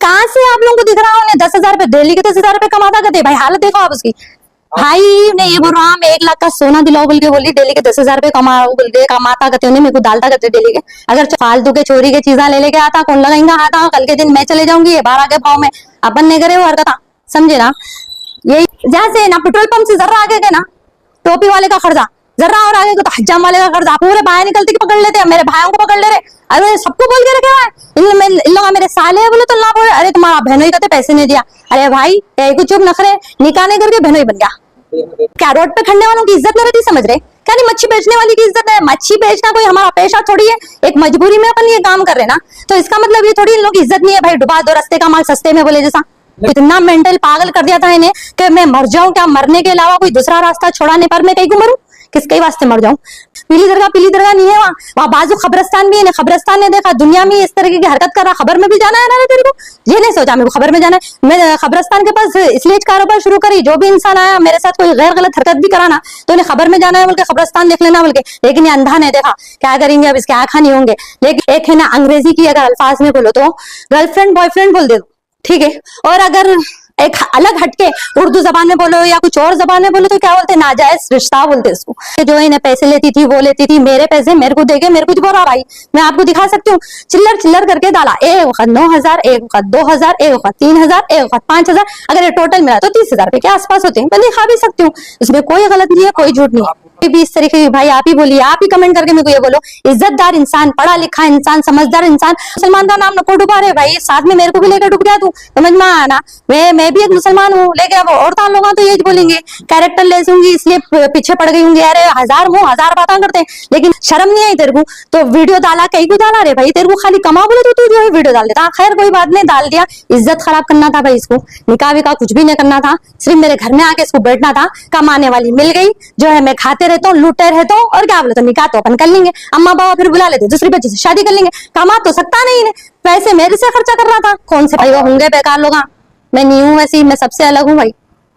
कहाँ से आप लोगों को दिख रहा है 10,000 रुपए डेली के 10,000 रुपए कमाता करते भाई, हालत देखो आप उसकी। भाई ने ये बोल रहा हम 1 लाख का सोना दिलाओ बोल के बोली, डेली के 10,000 रुपए कमाओ बोल के कमाता करते उन्हें, मेरे को डालता करते डेली के। अगर फालतू के चोरी के चीजा ले लेके आता कौन लगाएंगा आता, कल के दिन मैं चले जाऊंगी 12 के भाव में, अपन नहीं करे वो हरकत, समझे ना। यही जैसे ना पेट्रोल पंप से जरा आगे गए ना टोपी वाले का खर्चा, जरा और आगे तो हज्जाम वाले का खर्चा, पूरे बाहर निकलते कि पकड़ लेते हैं, मेरे भाइयों को पकड़ ले रहे। अरे सबको बोल के रखे हुआ है इन लोग मेरे साले है बोले तो ना बोले, अरे तुम्हारा बहनोई कहते पैसे नहीं दिया, अरे भाई कुछ चुप नखरे निकाह नहीं करके बहनोई बन गया। क्या रोड पे खड़ने वालों की इज्जत नहीं रहती, समझ रहे क्या नहीं, मच्छी बेचने वाली की इज्जत है। मच्छी बेचना कोई हमारा पेशा थोड़ी है, एक मजबूरी में अपन ये काम कर रहे ना, तो इसका मतलब ये थोड़ी इन लोग की इज्जत नहीं है भाई, डुबा दो रास्ते का माल सस्ते में बोले जैसा। इतना मेंटल पागल कर दिया था इन्हें कि मैं मर जाऊं क्या, मरने के अलावा कोई दूसरा रास्ता छोड़ाने पर मैं कहीं को मरूं, किसके वास्ते मर जाऊं। पीली दरगाह नहीं है वहाँ बाजू खबरस्तान भी है, खबरस्तान ने देखा दुनिया में इस तरह की हरकत कर रहा, खबर में भी जाना है ना तेरे को, ये नहीं सोचा मेरे को खबर में जाना है। मैं खबरस्तान के पास इसलिए कारोबार शुरू करी, जो भी इंसान आया मेरे साथ कोई गैर गलत हरकत भी कराना तो उन्हें खबर में जाना है बोल के खबरस्तान देख लेना बोल के, लेकिन ये अंधा ने देखा क्या करेंगे अब इसके आंखा नहीं होंगे। लेकिन एक है ना अंग्रेजी की अगर अल्फाज में बोलो तो गर्लफ्रेंड बॉयफ्रेंड बोल दे दो, ठीक है। और अगर एक अलग हटके उर्दू जबान में बोलो या कुछ और जबान में बोलो तो क्या बोलते, नाजायज रिश्ता बोलते इसको। जो इन्हें पैसे लेती थी वो लेती थी, मेरे पैसे मेरे को देके मेरे को बोल रहा भाई मैं आपको दिखा सकती हूँ, चिल्लर चिल्लर करके डाला, एक वक्त 9,000, एक वक्त 2,000, एक वक्त 3,000, एक वक्त 5,000, अगर ये टोटल मिला तो 30,000 रुपए के आसपास होते हैं। मैं दिखा भी सकती हूँ, इसमें कोई गलत नहीं है, कोई झूठ नहीं है। भी इस तरीके की भाई आप ही बोलिए, आप ही कमेंट करके मेरे को ये बोलो, इज्जतदार इंसान, पढ़ा लिखा इंसान, समझदार इंसान, मुसलमान का नाम नको डुबा रहे भाई, साथ में मेरे को भी लेकर डूब गया तू, समझ में आना। मैं भी एक मुसलमान हूँ, लेकिन अब और लोग तो यही बोलेंगे कैरेक्टर ले दूंगी इसलिए पीछे पड़ गई होंगी, अरे हजार मुंह हजार बातें करते हैं, लेकिन शर्म नहीं आई तेरे को तो वीडियो डाला, कहीं को डाला रे भाई, तेरे को खाली कमा बोले तो तू जो है वीडियो डाल देता। खैर कोई बात नहीं, डाल दिया, इज्जत खराब करना था भाई इसको, निकाह विकाह कुछ भी नहीं करना था, सिर्फ मेरे घर में आके इसको बैठना था। कमाने वाली मिल गई, जो है मैं खाते रहता हूँ लूटते रहता हूँ, और क्या बोले तो निकाह तो अपन कर लेंगे, अम्मा बाबा फिर बुला लेते, दूसरी बच्ची से शादी कर लेंगे। कमा तो सकता नहीं है, पैसे मेरे से खर्चा कर रहा था, कौन से भाई वो होंगे बेकार लोग, मैं नहीं हूँ वैसी, मैं सबसे अलग हूँ भाई।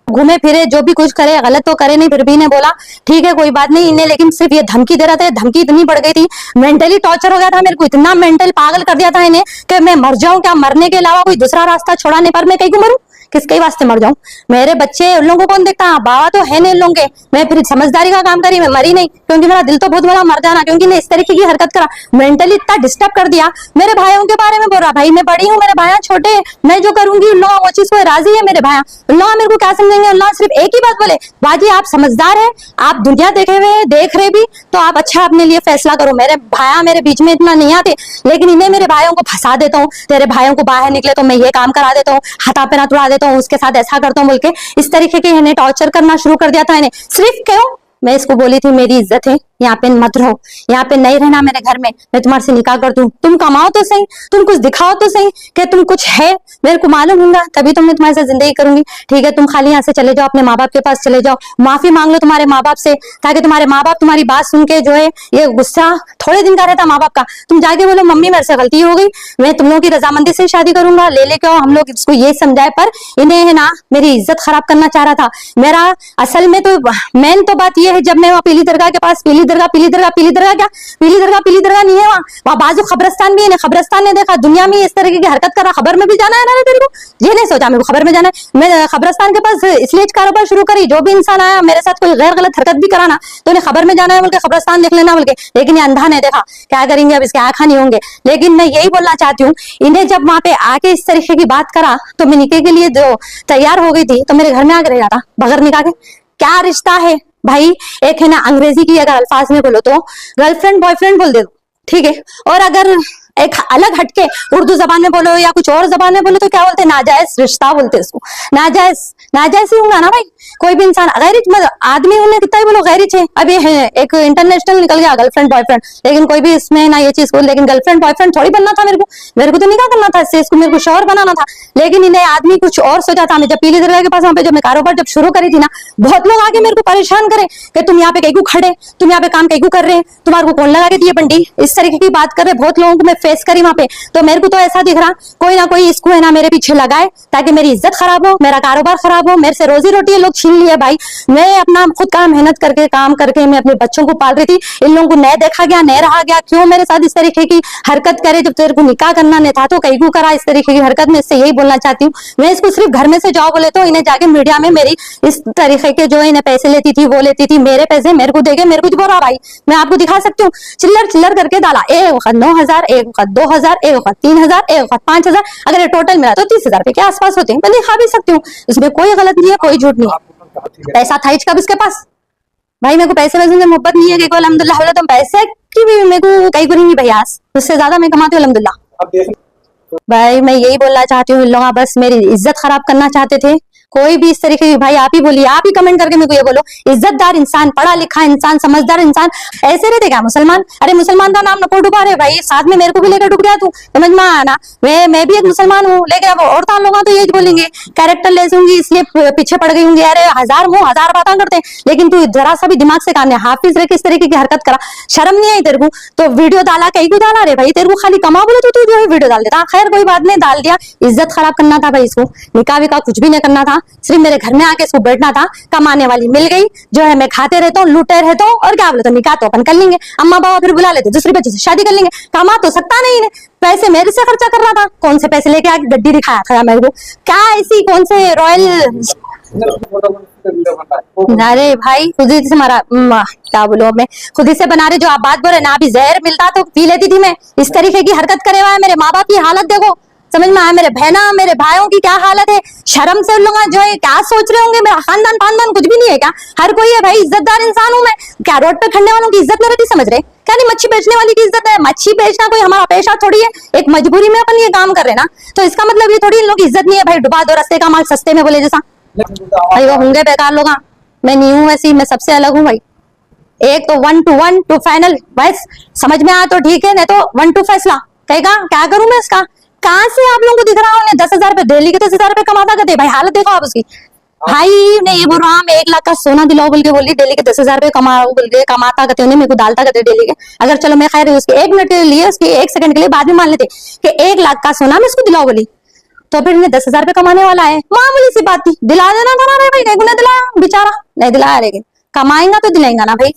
घूमे फिरे जो भी कुछ करे, गलत तो करे नहीं, फिर भी ने बोला ठीक है कोई बात नहीं इन्हें, लेकिन सिर्फ ये धमकी दे रहा था, धमकी इतनी बढ़ गई थी, मेंटली टॉर्चर हो गया था मेरे को, इतना मेंटल पागल कर दिया था इन्हें कि मैं मर जाऊं क्या, मरने के अलावा कोई दूसरा रास्ता छोड़ाने पर मैं कहीं को मरूं, किसके वास्ते मर जाऊं। मेरे बच्चे उन लोगों को कौन देखता, बाबा तो है नहीं उन लोगों के। मैं फिर समझदारी का काम करी, मैं मरी नहीं, क्योंकि मेरा दिल तो बहुत बड़ा मर जाना, क्योंकि ने इस तरीके की हरकत करा, मेंटली इतना डिस्टर्ब कर दिया। मेरे भाइयों के बारे में बोल रहा, भाई मैं बड़ी हूँ, मेरे भाई छोटे, मैं जो करूंगी उन लोग वो चीज को राजी है, मेरे भाई उन लोग मेरे को क्या समझेंगे। उन लोग सिर्फ एक ही बात बोले, बाजी आप समझदार है, आप दुनिया देखे हुए देख रहे भी, तो आप अच्छा अपने लिए फैसला करो। मेरे भाई मेरे बीच में इतना नहीं आते, लेकिन इन्हें मेरे भाइयों को फंसा देता हूँ, तेरे भाइयों को बाहर निकले तो मैं ये काम करा देता हूँ, हाथा पैना तुड़ा देता हूँ, उसके साथ ऐसा करता हूँ बोल के इस तरीके के इन्हें टॉर्चर करना शुरू कर दिया था इन्हें। सिर्फ क्यों, मैं इसको बोली थी मेरी इज्जत है, यहाँ पे मत रहो, यहाँ पे नहीं रहना मेरे घर में, मैं तुम्हारे से निकाह कर दूं, तुम कमाओ तो सही, तुम कुछ दिखाओ तो सही कि तुम कुछ है, मेरे को मालूम होगा तभी तो मैं तुम्हारे साथ जिंदगी करूंगी। ठीक है तुम खाली यहाँ से चले जाओ, अपने माँ बाप के पास चले जाओ, माफी मांग लो तुम्हारे माँ बाप से, ताकि तुम्हारे माँ बाप तुम्हारी बात सुन के जो है ये गुस्सा थोड़े दिन का रहता माँ बाप का, तुम जाके बोलो मम्मी मेरे से गलती हो गई, मैं तुम लोगों की रजामंदी से शादी करूंगा, ले लेके आओ, हम लोग इसको ये समझाए। पर इन्हें है ना मेरी इज्जत खराब करना चाह रहा था। मेरा असल में तो मेन तो बात यह है, जब मैं वहाँ पीली दरगाह के पास, पीली दरगाह क्या, पीली दरगाह नहीं है वहाँ बाजू खबरस्तान भी है, खबरस्तान ने देखा दुनिया में इस तरीके की हरकत करा, खबर में भी जाना है ना तेरे को, ये नहीं सोचा मेरे को खबर में जाना है। मैं खबरस्तान के पास इसलिए कारोबार शुरू करी, जो भी इंसान आया मेरे साथ कोई गैर गलत हरकत भी कराना तो उन्हें खबर में जाना है बोल के खबरस्तान देख लेना बोल के, लेकिन ये अंधा ने देखा क्या करेंगे अब इसके आंखा नहीं होंगे। लेकिन मैं यही बोलना चाहती हूँ, इन्हें जब वहां पे आके इस तरीके की बात करा तो मैं निकाह के लिए जो तैयार हो गई थी तो मेरे घर में आके रह जाता बगैर निकाह के। क्या रिश्ता है भाई, एक है ना अंग्रेजी की अगर अल्फाज में बोलो तो गर्लफ्रेंड बॉयफ्रेंड बोल दे दो, ठीक है। और अगर एक अलग हटके उर्दू जबान में बोलो या कुछ और जबान में बोलो तो क्या बोलते, नाजायज रिश्ता बोलते इसको। नाजायज ही होगा ना भाई, कोई भी इंसान गैर आदमी उन्हें कितना ही बोलो गैर है। अब ये है एक इंटरनेशनल निकल गया गर्लफ्रेंड बॉयफ्रेंड, लेकिन कोई भी इसमें ना ये चीज बोल, लेकिन गर्लफ्रेंड बॉयफ्रेंड थोड़ी बनना था मेरे को तो निकाह करना था इससे, इसको मेरे को शौहर बनाना था। लेकिन इन्हें आदमी कुछ और सोचा था। मैं जब पीली दरगाह के पास वहां पे जब मैं कारोबार जब शुरू करी थी ना, बहुत लोग आके मेरे को परेशान करे कि तुम यहाँ पे कहीं को खड़े, तुम यहाँ पे काम कहीं को कर रहे हैं, तुम्हारे को कौन लगा के दिए बंडी, इस तरीके की बात कर रहे। बहुत लोगों को मैं फेस करी वहां पे। तो मेरे को तो ऐसा दिख रहा कोई ना कोई इसको है ना मेरे पीछे लगाए ताकि मेरी इज्जत खराब हो, मेरा कारोबार खराब हो, मेरे से रोजी रोटी लोग छीन लिए। भाई मैं अपना खुद का मेहनत करके काम करके मैं अपने बच्चों को पाल रही थी, इन लोगों को नहीं देखा गया, नहीं रहा गया, क्यों मेरे साथ इस तरीके की हरकत करे? जब तेरे को निकाह करना नहीं था तो कहीं को करा इस तरीके की हरकत? मैं इससे यही बोलना चाहती हूँ, मैं इसको सिर्फ घर में से जाओ बोले तो इन्हें जाके मीडिया में मेरी इस तरीके के जो इन्हें पैसे लेती थी वो लेती थी, मेरे पैसे मेरे को देके मेरे को बोला। भाई मैं आपको दिखा सकती हूँ, चिल्लर चिल्लर करके डाला, एक वक्त 9,000, एक वक्त 2,000, एक वक्त 3,000, एक वक्त 5,000, अगर ये टोटल मिला तो 30,000 रुपए के आसपास होते हैं। मैं दिखा भी सकती हूँ, इसमें कोई गलत नहीं है, कोई झूठ नहीं है। पैसा था इसका उसके पास। भाई मेरे को पैसे वैसे से मोहब्बत नहीं है कि अल्हम्दुलिल्लाह बोला तो पैसे की भी मेरे को कहीं को नहीं भाई, आज उससे ज्यादा मैं कमाती हूँ अल्हम्दुलिल्लाह। भाई मैं यही बोलना चाहती हूँ, इन लोग बस मेरी इज्जत खराब करना चाहते थे। कोई भी इस तरीके की, भाई आप ही बोलिए, आप ही कमेंट करके मेरे को ये बोलो, इज्जतदार इंसान, पढ़ा लिखा इंसान, समझदार इंसान ऐसे रहते क्या मुसलमान? अरे मुसलमान का नाम नको डुबा रहे भाई, साथ में मेरे को भी लेकर डूब गया तू, समझ में आना? मैं भी एक मुसलमान हूँ, लेकिन अब औरतां लोग तो यही बोलेंगे कैरेक्टर ले दूंगी इसलिए पीछे पड़ गई होंगी। अरे हजार मुंह हजार बातें करते हैं, लेकिन तू जरा सा भी दिमाग से काम नहीं, हाफिज रहे किस तरीके की हरकत करा, शर्म नहीं आई तेरे को? तो वीडियो डाला कहीं को डाला रे भाई, तेरे को खाली कमा बोले तो तू जो है वीडियो डाल देता। खैर कोई बात नहीं, डाल दिया, इज्जत खराब करना था भाई इसको, निकाह विकाह कुछ भी नहीं करना था, सिर्फ मेरे घर में आके इसको बैठना था। कमाने वाली मिल गई, जो है मैं खाते रहता हूँ, लूटे रहता हूँ, और क्या बोले तो निकाह तो अपन कर लेंगे, अम्मा बाबा फिर बुला लेते, दूसरी बच्ची से शादी कर लेंगे। कमा तो सकता नहीं है, पैसे मेरे से खर्चा कर रहा था, कौन से पैसे लेके आके गड्डी दिखाया था मेरे को? क्या ऐसी कौन से रॉयल? अरे भाई खुद ही से मारा, क्या बोलो, मैं खुद ही से बना रहे, जो आप बात बोल रहे ना, अभी जहर मिलता तो पी लेती थी मैं। इस तरीके की हरकत करे हुआ है, मेरे माँ बाप की हालत देखो, समझ में आया? मेरे बहना मेरे भाइयों की क्या हालत है, शर्म से उन लोग जो है क्या सोच रहे होंगे, मेरा खानदान पानदान कुछ भी नहीं है क्या? हर कोई है भाई, इज्जतदार इंसान हूं मैं, क्या रोड पे खड़ने वालों की इज्जत नहीं रहती? समझ रहे क्या? नहीं, मच्छी बेचने वाली की इज्जत है? मच्छी बेचना कोई हमारा पेशा थोड़ी है, एक मजबूरी में अपन ये काम कर रहे हैं ना, तो इसका मतलब ये थोड़ी इन लोग की इज्जत नहीं है भाई। डुबा दो रास्ते का माल सस्ते में बोले जैसा, भाई वो होंगे बेकार लोग। मैं नहीं हूँ ऐसी, मैं सबसे अलग हूँ भाई। एक तो 1 to 1 to फाइनल, बस समझ में आया तो ठीक है, नहीं तो 1 to फैसला। कहेगा क्या करूं मैं इसका? कहां से आप लोगों को दिख रहा हूँ 10,000 रुपए डेली के, 10,000 रुपए कमाता करते भाई, हालत देखो आप उसकी। भाई ने ये बोल रहा, मैं 1 लाख का सोना दिलाओ बोल के बोली, डेली के 10,000 रुपए कमाओ बोल के, कमाता करते उन्हें मेरे को डालता करते डेली के। अगर चलो मैं खैर उसके 1 मिनट के लिए, उसके 1 सेकंड के लिए बाद में मान लेते कि 1 लाख का सोना मैं इसको दिलाओ बोली, तो फिर इन्हें 10,000 रुपए कमाने वाला है, मामूली सी बात थी, दिला देना था ना भाई, नहीं दिलाया बेचारा, नहीं दिलाया, लेकिन कमाएगा तो दिलाएगा ना भाई।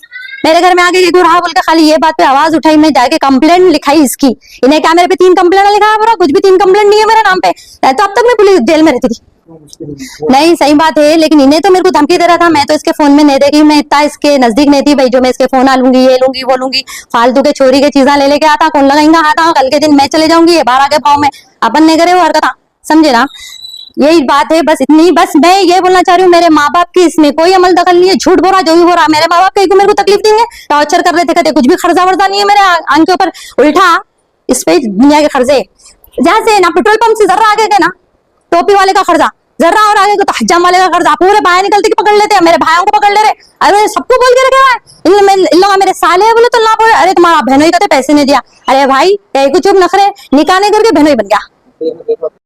मेरे घर में आके एक रहा बोल के खाली ये बात पे आवाज उठाई, मैं जाके कंप्लेंट लिखाई इसकी। इन्हें क्या मेरे पे 3 कंप्लेंट लिखा है? पूरा कुछ भी 3 कंप्लेंट नहीं है मेरे नाम पे, तो अब तक मैं पुलिस जेल में रहती थी। नहीं सही बात है, लेकिन इन्हें तो मेरे को धमकी दे रहा था, मैं तो इसके फोन में नहीं देखी, मैं इतना इसके नजदीक नहीं थी भाई, जो मैं इसके फोन आ लूंगी, ये लूंगी वो लूंगी, फालतू के चोरी के चीजा ले लेके आता, कौन लगाएंगा आता, कल के दिन मैं चले जाऊंगी, ये बाहर आके भाव में अपन नहीं करे वो हरकत, समझे ना? यही बात है, बस इतनी। बस मैं ये बोलना चाह रही हूँ, मेरे माँ बाप की इसमें कोई अमल दखल नहीं है, झूठ बोल रहा जो भी हो रहा, मेरे माँ बाप कहीं को मेरे को तकलीफ देंगे, टॉर्चर कर रहे थे, कहते कुछ भी खर्चा वर्जा नहीं है मेरे आंख के ऊपर, उल्टा इस पे दुनिया के खर्चे, जहाँ से ना पेट्रोल पंप से जर्रा आगे गए ना, टोपी वाले का खर्चा जर्रा, और आगे तो हज्जाम वाले का खर्चा, पूरे बाहर निकलते पकड़ लेते हैं, मेरे भाइयों को पकड़ ले रहे। अरे सबको बोल के रखे हुआ है, इन लोग मेरे साले है बोले तो ना बोले, अरे तुम्हारा बहनों ही कहते पैसे नहीं दिया, अरे भाई कहीं को चुप नखरे, निकाह नहीं करके बहनों ही बन गया।